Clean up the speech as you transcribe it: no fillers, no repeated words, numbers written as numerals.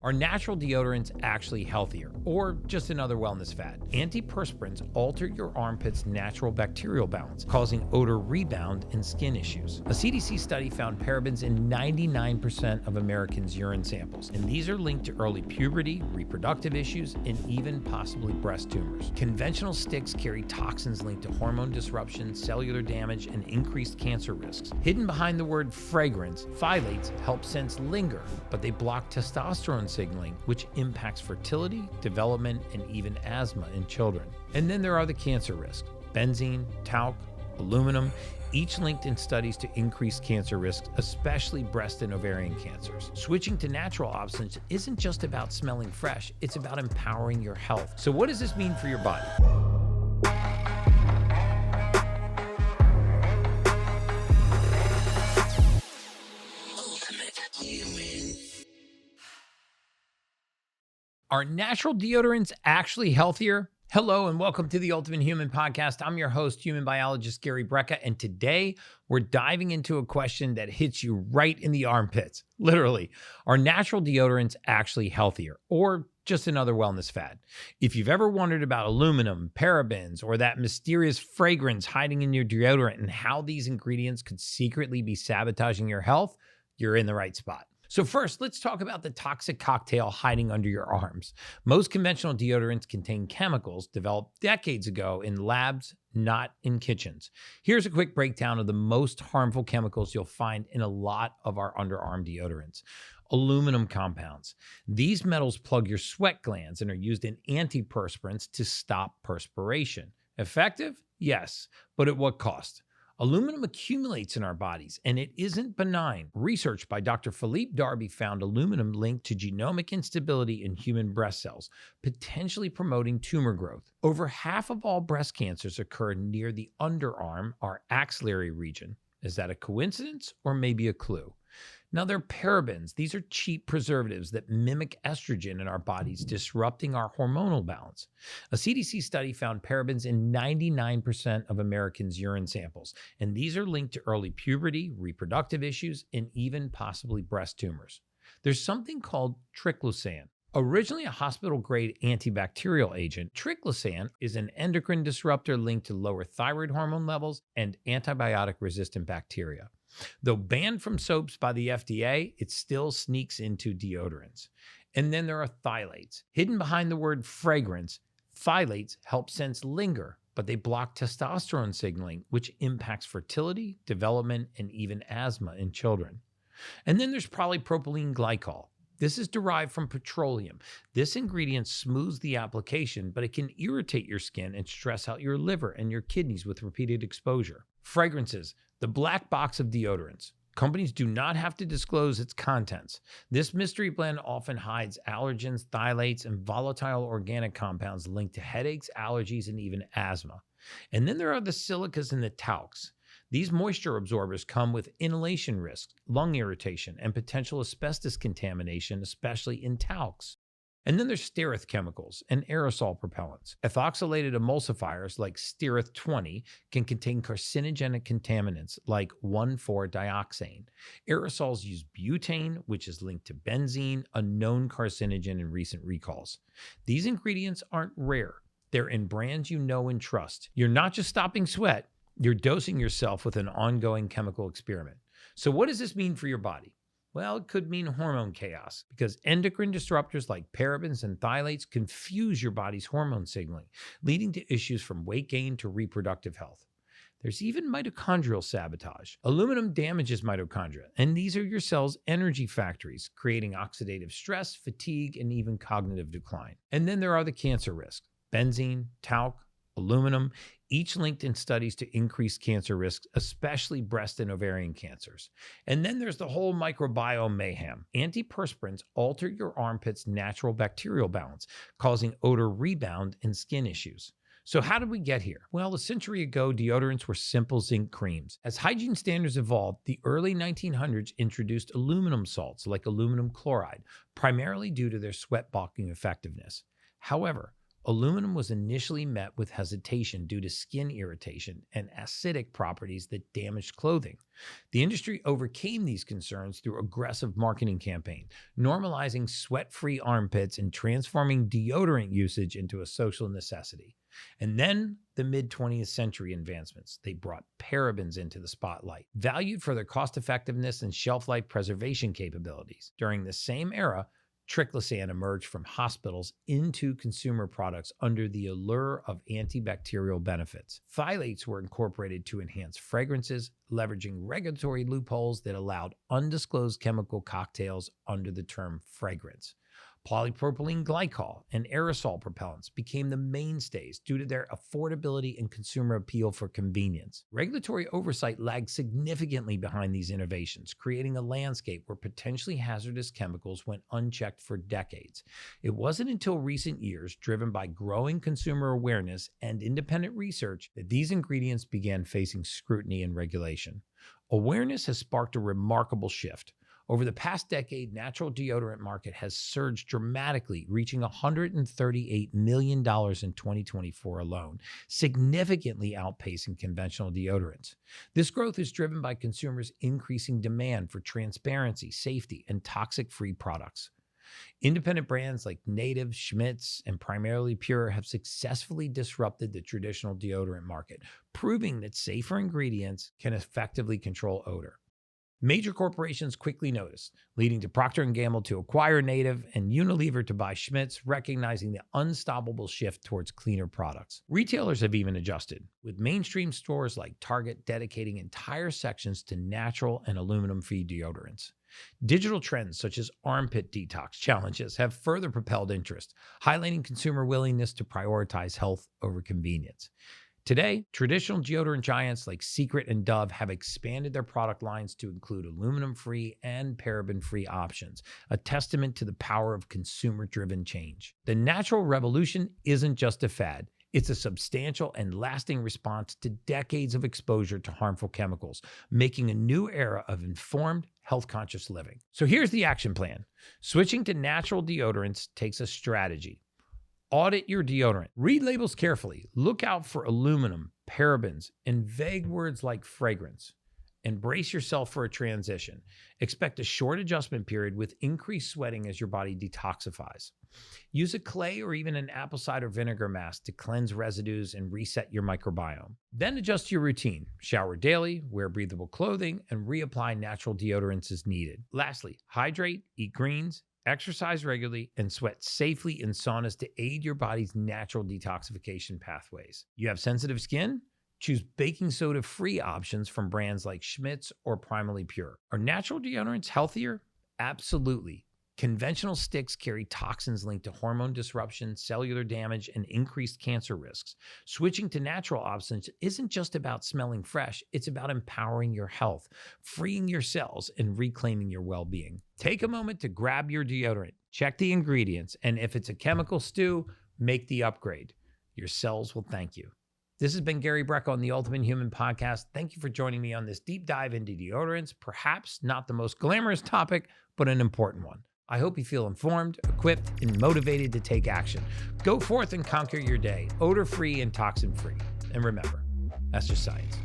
Are natural deodorants actually healthier, or just another wellness fad? Antiperspirants alter your armpit's natural bacterial balance, causing odor rebound and skin issues. A CDC study found parabens in 99% of Americans' urine samples, and these are linked to early puberty, reproductive issues, and even possibly breast tumors. Conventional sticks carry toxins linked to hormone disruption, cellular damage, and increased cancer risks. Hidden behind the word fragrance, phthalates help scents linger, but they block testosterone signaling, which impacts fertility, development, and even asthma in children. And then there are the cancer risks: benzene, talc, aluminum, each linked in studies to increased cancer risks, especially breast and ovarian cancers. Switching to natural options isn't just about smelling fresh, it's about empowering your health. So what does this mean for your body? Are natural deodorants actually healthier? Hello and welcome to the Ultimate Human Podcast. I'm your host, human biologist Gary Brecka, and today we're diving into a question that hits you right in the armpits. Literally, are natural deodorants actually healthier, or just another wellness fad? If you've ever wondered about aluminum, parabens, or that mysterious fragrance hiding in your deodorant and how these ingredients could secretly be sabotaging your health, you're in the right spot. So first, let's talk about the toxic cocktail hiding under your arms. Most conventional deodorants contain chemicals developed decades ago in labs, not in kitchens. Here's a quick breakdown of the most harmful chemicals you'll find in a lot of our underarm deodorants. Aluminum compounds. These metals plug your sweat glands and are used in antiperspirants to stop perspiration. Effective? Yes, but at what cost? Aluminum accumulates in our bodies, and it isn't benign. Research by Dr. Philippe Darby found aluminum linked to genomic instability in human breast cells, potentially promoting tumor growth. Over half of all breast cancers occur near the underarm, our axillary region. Is that a coincidence or maybe a clue? Now, they're parabens. These are cheap preservatives that mimic estrogen in our bodies, disrupting our hormonal balance. A CDC study found parabens in 99% of Americans' urine samples, and these are linked to early puberty, reproductive issues, and even possibly breast tumors. There's something called triclosan. Originally a hospital-grade antibacterial agent, triclosan is an endocrine disruptor linked to lower thyroid hormone levels and antibiotic-resistant bacteria. Though banned from soaps by the FDA, it still sneaks into deodorants. And then there are phthalates. Hidden behind the word fragrance, phthalates help scents linger, but they block testosterone signaling, which impacts fertility, development, and even asthma in children. And then there's polypropylene glycol. This is derived from petroleum. This ingredient smooths the application, but it can irritate your skin and stress out your liver and your kidneys with repeated exposure. Fragrances, the black box of deodorants. Companies do not have to disclose its contents. This mystery blend often hides allergens, phthalates, and volatile organic compounds linked to headaches, allergies, and even asthma. And then there are the silicas and the talcs. These moisture absorbers come with inhalation risks, lung irritation, and potential asbestos contamination, especially in talcs. And then there's steareth chemicals and aerosol propellants. Ethoxylated emulsifiers like steareth 20 can contain carcinogenic contaminants like 1,4-dioxane. Aerosols use butane, which is linked to benzene, a known carcinogen in recent recalls. These ingredients aren't rare. They're in brands you know and trust. You're not just stopping sweat, you're dosing yourself with an ongoing chemical experiment. So what does this mean for your body? Well, it could mean hormone chaos because endocrine disruptors like parabens and phthalates confuse your body's hormone signaling, leading to issues from weight gain to reproductive health. There's even mitochondrial sabotage. Aluminum damages mitochondria, and these are your cell's energy factories, creating oxidative stress, fatigue, and even cognitive decline. And then there are the cancer risks: benzene, talc, aluminum, each linked in studies to increased cancer risks, especially breast and ovarian cancers. And then there's the whole microbiome mayhem. Antiperspirants alter your armpit's natural bacterial balance, causing odor rebound and skin issues. So how did we get here? Well, a century ago, deodorants were simple zinc creams. As hygiene standards evolved, the early 1900s introduced aluminum salts like aluminum chloride, primarily due to their sweat-blocking effectiveness. However, Aluminum was initially met with hesitation due to skin irritation and acidic properties that damaged clothing. The industry overcame these concerns through aggressive marketing campaign, normalizing sweat-free armpits and transforming deodorant usage into a social necessity. And then the mid-20th century advancements. They brought parabens into the spotlight, valued for their cost-effectiveness and shelf-life preservation capabilities. During the same era, triclosan emerged from hospitals into consumer products under the allure of antibacterial benefits. Phthalates were incorporated to enhance fragrances, leveraging regulatory loopholes that allowed undisclosed chemical cocktails under the term fragrance. Polypropylene glycol and aerosol propellants became the mainstays due to their affordability and consumer appeal for convenience. Regulatory oversight lagged significantly behind these innovations, creating a landscape where potentially hazardous chemicals went unchecked for decades. It wasn't until recent years, driven by growing consumer awareness and independent research, that these ingredients began facing scrutiny and regulation. Awareness has sparked a remarkable shift. Over the past decade, natural deodorant market has surged dramatically, reaching $138 million in 2024 alone, significantly outpacing conventional deodorants. This growth is driven by consumers' increasing demand for transparency, safety, and toxic-free products. Independent brands like Native, Schmidt's, and Primarily Pure have successfully disrupted the traditional deodorant market, proving that safer ingredients can effectively control odor. Major corporations quickly noticed, leading to Procter & Gamble to acquire Native and Unilever to buy Schmidt's, recognizing the unstoppable shift towards cleaner products. Retailers have even adjusted, with mainstream stores like Target dedicating entire sections to natural and aluminum-free deodorants. Digital trends such as armpit detox challenges have further propelled interest, highlighting consumer willingness to prioritize health over convenience. Today, traditional deodorant giants like Secret and Dove have expanded their product lines to include aluminum-free and paraben-free options, a testament to the power of consumer-driven change. The natural revolution isn't just a fad. It's a substantial and lasting response to decades of exposure to harmful chemicals, making a new era of informed, health-conscious living. So here's the action plan. Switching to natural deodorants takes a strategy. Audit your deodorant. Read labels carefully. Look out for aluminum, parabens, and vague words like fragrance. Embrace yourself for a transition. Expect a short adjustment period with increased sweating as your body detoxifies. Use a clay or even an apple cider vinegar mask to cleanse residues and reset your microbiome. Then adjust your routine. Shower daily, wear breathable clothing, and reapply natural deodorants as needed. Lastly, hydrate, eat greens, exercise regularly, and sweat safely in saunas to aid your body's natural detoxification pathways. You have sensitive skin? Choose baking soda-free options from brands like Schmidt's or Primarily Pure. Are natural deodorants healthier? Absolutely. Conventional sticks carry toxins linked to hormone disruption, cellular damage, and increased cancer risks. Switching to natural options isn't just about smelling fresh, it's about empowering your health, freeing your cells, and reclaiming your well-being. Take a moment to grab your deodorant, check the ingredients, and if it's a chemical stew, make the upgrade. Your cells will thank you. This has been Gary Brecka on the Ultimate Human Podcast. Thank you for joining me on this deep dive into deodorants, perhaps not the most glamorous topic, but an important one. I hope you feel informed, equipped, and motivated to take action. Go forth and conquer your day, odor-free and toxin-free. And remember, that's just science.